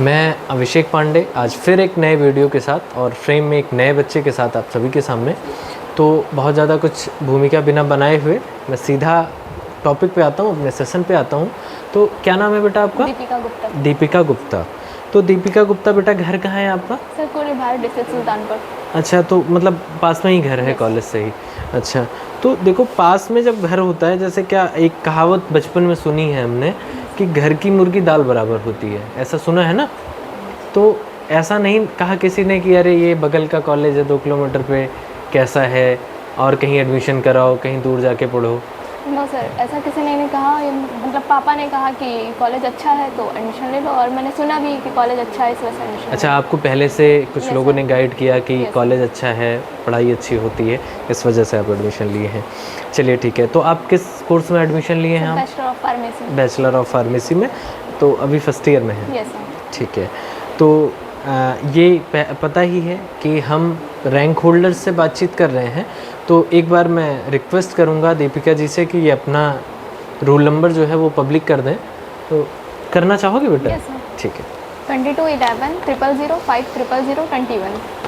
मैं अभिषेक पांडे आज फिर एक नए वीडियो के साथ और फ्रेम में एक नए बच्चे के साथ आप सभी के सामने। तो बहुत ज़्यादा कुछ भूमिका बिना बनाए हुए मैं सीधा टॉपिक पे आता हूँ, अपने सेशन पे आता हूँ। तो क्या नाम है बेटा आपका? दीपिका गुप्ता। दीपिका गुप्ता। तो दीपिका गुप्ता बेटा, घर कहाँ है आपका? सर कोरे भारत डिस्ट्रिक्ट सुल्तानपुर। अच्छा, तो मतलब पास में ही घर है कॉलेज से ही? अच्छा, तो देखो पास में जब घर होता है, जैसे क्या एक कहावत बचपन में सुनी है हमने कि घर की मुर्गी दाल बराबर होती है, ऐसा सुना है ना? तो ऐसा नहीं कहा किसी ने कि अरे ये बगल का कॉलेज है 2 किलोमीटर पे, कैसा है और कहीं एडमिशन कराओ, कहीं दूर जाके पढ़ो। नो सर, ऐसा किसी ने नहीं कहा। ये मतलब पापा ने कहा कि कॉलेज अच्छा है तो एडमिशन ले लो, और मैंने सुना भी कि कॉलेज अच्छा है इस वजह से एडमिशन। अच्छा, आपको पहले से कुछ लोगों ने गाइड किया कि Yes, कॉलेज अच्छा है, पढ़ाई अच्छी होती है, इस वजह से आप एडमिशन लिए हैं। चलिए ठीक है, तो आप किस कोर्स में एडमिशन लिए हैं? आप bachelor of pharmacy. Bachelor of pharmacy में, तो अभी फर्स्ट ईयर में हैं? Yes sir. ठीक है, तो ये पता ही है कि हम रैंक होल्डर्स से बातचीत कर रहे हैं। तो एक बार मैं रिक्वेस्ट करूंगा दीपिका जी से कि ये अपना रोल नंबर जो है वो पब्लिक कर दें। तो करना चाहोगे बेटा? Yes sir. ठीक है, 2211 000 5000 21।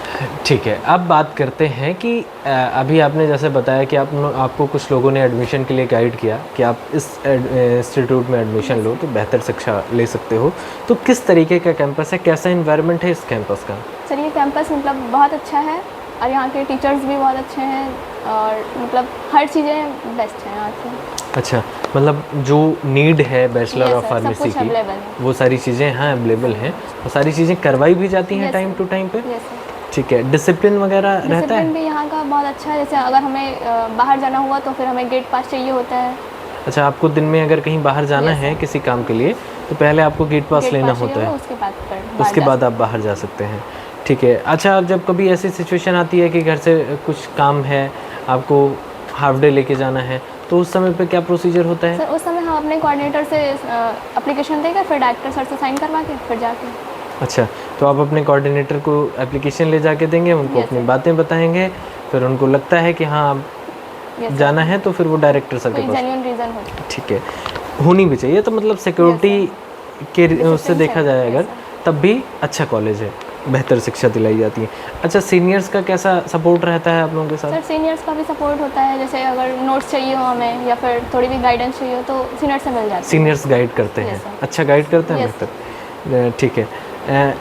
ठीक है। अब बात करते हैं कि अभी आपने जैसे बताया कि आपको कुछ लोगों ने एडमिशन के लिए गाइड किया कि आप इस इंस्टीट्यूट में एडमिशन लो तो बेहतर शिक्षा ले सकते हो। तो किस तरीके का कैंपस है, कैसा इन्वायरमेंट है इस कैंपस का? सर ये कैंपस मतलब बहुत अच्छा है और यहाँ के टीचर्स भी बहुत अच्छे हैं और मतलब हर चीज़ें बेस्ट हैं यहाँ की। अच्छा, मतलब जो नीड है बैचलर ऑफ सब फार्मेसी कुछ की, अवेलेबल है। वो सारी चीज़ें यहाँ अवेलेबल हैं, वो सारी चीज़ें करवाई भी जाती हैं Yes, टाइम टू टाइम पे? Yes sir. ठीक है, डिसिप्लिन वगैरह रहता है? डिसिप्लिन भी यहाँ का बहुत अच्छा है। जैसे अगर हमें बाहर जाना हुआ तो फिर हमें गेट पास चाहिए होता है। अच्छा, आपको दिन में अगर कहीं बाहर जाना Yes, है किसी काम के लिए तो पहले आपको गेट पास लेना होता है, उसके बाद आप बाहर जा सकते हैं। ठीक है। अच्छा, अब जब कभी ऐसी सिचुएशन आती है कि घर से कुछ काम है, आपको हाफ डे लेके जाना है, तो उस समय पे क्या प्रोसीजर होता है? सर उस समय हम अपने कोऑर्डिनेटर से एप्लीकेशन देकर फिर डायरेक्टर सर से साइन करवा के फिर जाके। अच्छा, तो आप अपने कोऑर्डिनेटर को एप्लीकेशन ले जाके देंगे, उनको Yes, अपनी sir. बातें बताएंगे, फिर उनको लगता है कि हाँ अब Yes, जाना है तो फिर वो डायरेक्टर सर कोई के पास। जेन्युइन रीज़न हो। ठीक है, होनी भी चाहिए। तो मतलब सिक्योरिटी के उससे देखा जाए अगर, तब भी अच्छा कॉलेज है, बेहतर शिक्षा दिलाई जाती है। अच्छा, सीनियर्स का कैसा सपोर्ट रहता है आप लोगों के साथ? सर सीनियर्स का भी सपोर्ट होता है। जैसे अगर नोट्स चाहिए हो हमें या फिर थोड़ी भी गाइडेंस चाहिए हो तो सीनियर से मिल जाती है। सीनियर्स गाइड करते हैं? Yes, sir. अच्छा गाइड करते हैं, Yes, बेहतर। ठीक है।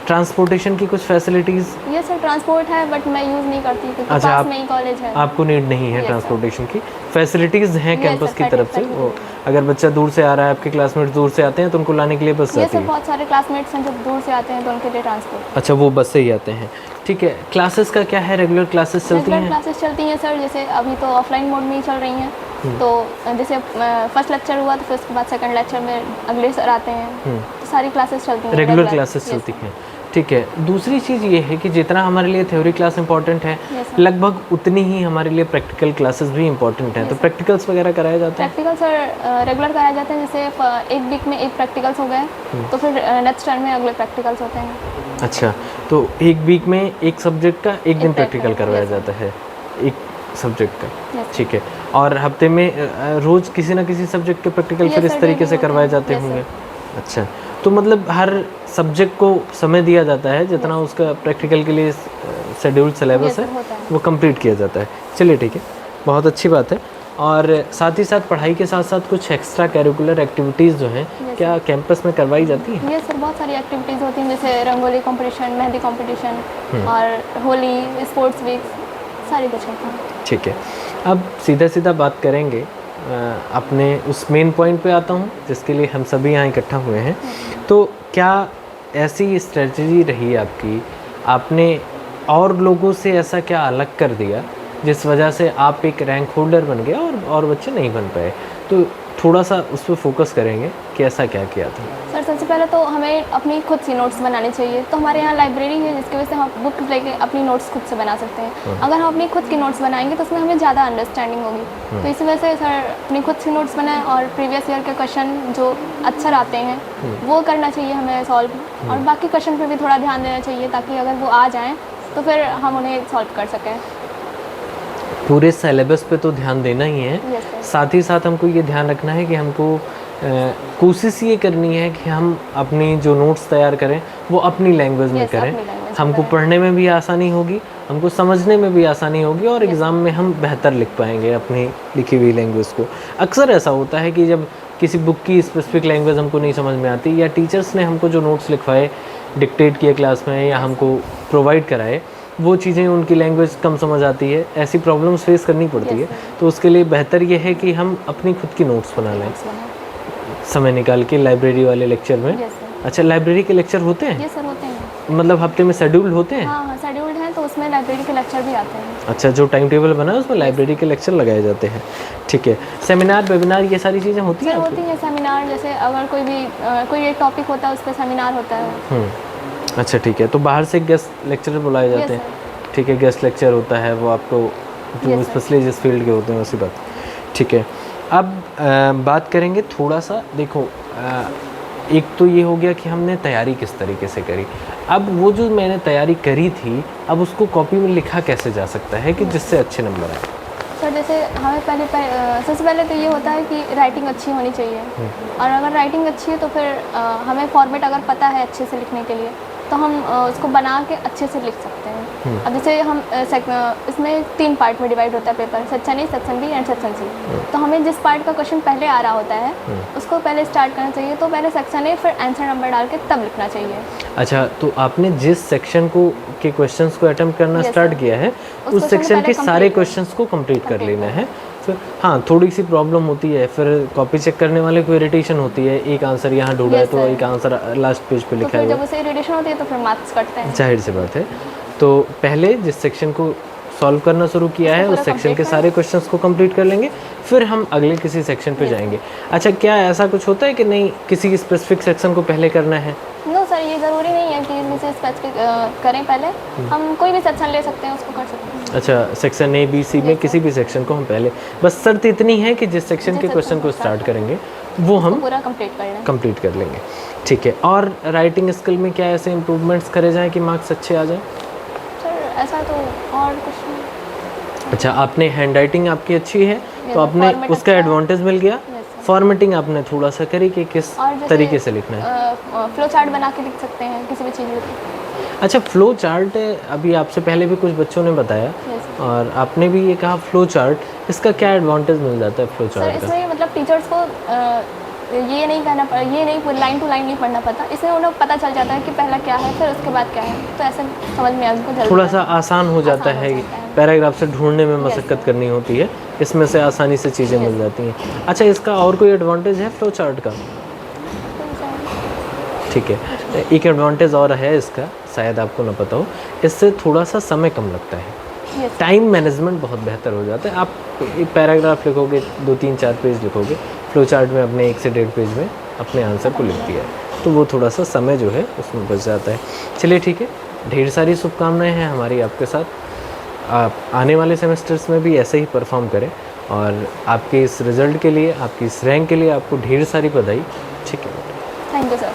ट्रांसपोर्टेशन की कुछ फैसिलिटीज़? ये सर ट्रांसपोर्ट है बट मैं यूज़ नहीं करती क्योंकि अच्छा, पास में ही कॉलेज है। आपको नीड नहीं है Yes, sir. ट्रांसपोर्टेशन की? फैसिलिटीज़ हैं Yes, कैंपस sir, की तरफ से? वो facilities. अगर बच्चा दूर से आ रहा है, आपके क्लासमेट्स दूर से आते हैं तो उनको लाने के लिए बस ये जाती सर है? बहुत सारे क्लासमेट्स हैं जो दूर से आते हैं तो उनके लिए ट्रांसपोर्ट। अच्छा, वो बस से ही आते हैं। ठीक है। क्लासेस का क्या है, रेगुलर क्लासेस चलती रेगुलर हैं? क्लासेस चलती हैं सर। जैसे अभी तो ऑफलाइन मोड में ही चल रही हैं। तो जैसे फर्स्ट लेक्चर हुआ तो फिर उसके बाद सेकंड लेक्चर में अगले सर आते हैं। तो सारी क्लासेस चलती हैं, रेगुलर क्लासेस चलती हैं। ठीक है। दूसरी चीज़ ये है कि जितना हमारे लिए थ्योरी क्लास इंपॉर्टेंट है, लगभग उतनी ही हमारे लिए प्रैक्टिकल क्लासेस भी इंपॉर्टेंट हैं। तो प्रैक्टिकल्स वगैरह कराए जाते हैं? प्रैक्टिकल सर रेगुलर कराए जाते हैं। जैसे एक वीक में एक प्रैक्टिकल्स हो गए तो फिर नेक्स्ट टर्म में अगले प्रैक्टिकल्स होते हैं। अच्छा, तो एक वीक में एक सब्जेक्ट का एक दिन प्रैक्टिकल करवाया जाता है, एक सब्जेक्ट का? ठीक है। और हफ्ते में रोज़ किसी ना किसी सब्जेक्ट के प्रैक्टिकल फिर इस तरीके से करवाए जाते होंगे? अच्छा, तो मतलब हर सब्जेक्ट को समय दिया जाता है जितना उसका प्रैक्टिकल के लिए शेड्यूल्ड सिलेबस है वो कंप्लीट किया जाता है। चलिए ठीक है, बहुत अच्छी बात है। और साथ ही साथ पढ़ाई के साथ साथ कुछ एक्स्ट्रा करिकुलर एक्टिविटीज़ जो हैं क्या कैंपस में करवाई जाती हैं? ये सर बहुत सारी एक्टिविटीज़ होती हैं। जैसे रंगोली कंपटीशन, मेहंदी कंपटीशन और होली, स्पोर्ट्स वीक, सारी कुछ होता है। ठीक है। अब सीधा सीधा बात करेंगे, अपने उस मेन पॉइंट पे आता हूँ जिसके लिए हम सभी यहाँ इकट्ठा हुए हैं। तो क्या ऐसी स्ट्रेटजी रही आपकी, आपने और लोगों से ऐसा क्या अलग कर दिया जिस वजह से आप एक रैंक होल्डर बन गए और बच्चे नहीं बन पाए? तो थोड़ा सा उस पर फोकस करेंगे कि ऐसा क्या किया था। सर सबसे पहले तो हमें अपनी खुद सी नोट्स बनाने चाहिए। तो हमारे यहाँ लाइब्रेरी है जिसकी वजह से हम बुक लेके अपनी नोट्स खुद से बना सकते हैं। अगर हम अपनी खुद की नोट्स बनाएंगे तो उसमें हमें ज़्यादा अंडरस्टैंडिंग होगी। तो इसी वजह से सर अपनी खुद सी नोट्स बनाएं और प्रीवियस ईयर के क्वेश्चन जो अक्सर आते हैं वो करना चाहिए हमें सॉल्व। और बाकी क्वेश्चन पर भी थोड़ा ध्यान देना चाहिए ताकि अगर वो आ जाएँ तो फिर हम उन्हें सॉल्व कर सकें। पूरे सिलेबस पे तो ध्यान देना ही है, Yes, sir. साथ ही साथ हमको ये ध्यान रखना है कि हमको कोशिश ये करनी है कि हम अपनी जो नोट्स तैयार करें वो अपनी लैंग्वेज में Yes, करें। अपनी language में हमको करें। पढ़ने में भी आसानी होगी, हमको समझने में भी आसानी होगी और एग्ज़ाम में हम बेहतर लिख पाएंगे अपनी लिखी हुई लैंग्वेज को। अक्सर ऐसा होता है कि जब किसी बुक की स्पेसिफिक लैंग्वेज हमको नहीं समझ में आती या टीचर्स ने हमको जो नोट्स लिखवाए, डिक्टेट किए क्लास में या हमको प्रोवाइड कराए, वो चीज़ें उनकी लैंग्वेज कम समझ आती है, ऐसी प्रॉब्लम्स फेस करनी पड़ती है। तो उसके लिए बेहतर ये है कि हम अपनी खुद की नोट्स बना लें समय निकाल के लाइब्रेरी वाले लेक्चर में। यस सर, अच्छा, लाइब्रेरी के लेक्चर होते हैं? ये सर होते हैं। मतलब हफ्ते में शेड्यूल होते हैं? हाँ हाँ, शेड्यूल्ड है तो उसमें लाइब्रेरी के लेक्चर भी आते हैं। अच्छा, जो टाइम टेबल बना है उसमें लाइब्रेरी के लेक्चर लगाए जाते हैं। ठीक है। सेमिनार, वेबिनार, ये सारी चीज़ें होती हैं सर आपके? होती है सेमिनार, जैसे अगर कोई एक टॉपिक होता है उस पर सेमिनार होता है। अच्छा, ठीक है। तो बाहर से गेस्ट लेक्चरर बुलाए जाते Yes, हैं? ठीक है, गेस्ट लेक्चर होता है वो आपको जो Yes, sir. स्पेशली जिस फील्ड के होते हैं उसी बात। ठीक है। अब बात करेंगे थोड़ा सा, देखो एक तो ये हो गया कि हमने तैयारी किस तरीके से करी। अब वो जो मैंने तैयारी करी थी, अब उसको कॉपी में लिखा कैसे जा सकता है कि जिससे अच्छे नंबर आए? सर जैसे हमें सबसे पहले तो ये होता है कि राइटिंग अच्छी होनी चाहिए, और अगर राइटिंग अच्छी है तो फिर हमें फॉर्मेट अगर पता है अच्छे से लिखने के लिए तो हम उसको बना के अच्छे से लिख सकते हैं। अब जैसे हम इसमें 3 पार्ट में डिवाइड होता है paper, section A, section B and section C. तो हमें जिस पार्ट का क्वेश्चन पहले आ रहा होता है उसको पहले स्टार्ट करना चाहिए, तो पहले सेक्शन ए फिर आंसर नंबर डाल के तब लिखना चाहिए। अच्छा, तो आपने जिस सेक्शन को के क्वेश्चंस को अटेम्प्ट करना Yes, स्टार्ट sir. किया है उस उस question सेक्शन पहले के सारे complete क्वेश्चंस को कंप्लीट कर Complete लेना करना। है। फिर हाँ, थोड़ी सी प्रॉब्लम होती है, फिर कॉपी चेक करने वाले को इरिटेशन होती है, एक आंसर यहाँ ढूंढा है Yes, तो sir. एक आंसर लास्ट पेज पे तो लिखा फिर है जब उसे इरिटेशन होती है तो फिर मार्क्स कटते हैं। जाहिर सी बात है। तो पहले जिस सेक्शन को सॉल्व करना शुरू किया है उसको उस पूरा सेक्शन complete के सारे क्वेश्चंस को कंप्लीट कर लेंगे, फिर हम अगले किसी सेक्शन पे जाएंगे। अच्छा, क्या ऐसा कुछ होता है कि नहीं किसी स्पेसिफिक सेक्शन को पहले करना है? नो सर, ये ज़रूरी नहीं है कि किसी स्पेसिफिक करें पहले, हम कोई भी सेक्शन ले सकते हैं, उसको कर सकते हैं। अच्छा, सेक्शन ए बी सी में किसी भी सेक्शन को हम पहले, बस शर्त इतनी है कि जिस सेक्शन के क्वेश्चन को स्टार्ट करेंगे वो हम पूरा कंप्लीट कर लें। कंप्लीट कर लेंगे। ठीक है। और राइटिंग स्किल में क्या ऐसे इम्प्रूवमेंट्स करे जाएं कि मार्क्स अच्छे आ जाएं? सर ऐसा तो और कुछ नहीं। अच्छा, आपने हैंड राइटिंग आपकी अच्छी है तो sir, आपने format उसका अच्छा है। एडवांटेज मिल गया। Yes, sir. फॉर्मेटिंग आपने थोड़ा सा करी कि किस और जैसे तरीके से लिखना है। फ्लो चार्ट बना के लिख सकते हैं किसी भी चीज़ में। अच्छा, फ्लो चार्ट अभी आपसे पहले भी कुछ बच्चों ने बताया Yes, और आपने भी ये कहा फ्लो चार्ट, इसका क्या एडवांटेज मिल जाता है फ्लो सर चार्ट का? इसमें मतलब टीचर्स को ये नहीं लाइन टू लाइन नहीं पढ़ना पड़ता, इसमें उन्हें पता चल जाता है कि पहला क्या है फिर उसके बाद क्या है, तो ऐसे समझ में उनको जल्दी थोड़ा सा आसान हो जाता आसान हो है, जाता है। पैराग्राफ से ढूंढने में Yes, मशक्क़त sir. करनी होती है, इसमें से आसानी से चीज़ें मिल जाती हैं। अच्छा, इसका और कोई एडवांटेज है फ्लो चार्ट का? ठीक है, एक एडवांटेज और है इसका, शायद आपको ना पता हो, इससे थोड़ा सा समय कम लगता है, Yes, टाइम मैनेजमेंट बहुत बेहतर हो जाता है। आप एक पैराग्राफ लिखोगे, 2 3 4 पेज लिखोगे, फ्लो चार्ट में अपने 1 से 1.5 पेज में अपने आंसर को लिख दिया है, तो वो थोड़ा सा समय जो है उसमें बच जाता है। चलिए ठीक है, ढेर सारी शुभकामनाएं हैं हमारी आपके साथ। आप आने वाले सेमेस्टर्स में भी ऐसे ही परफॉर्म करें और आपके इस रिज़ल्ट के लिए, आपकी इस रैंक के लिए आपको ढेर सारी बधाई। ठीक है, थैंक यू सर।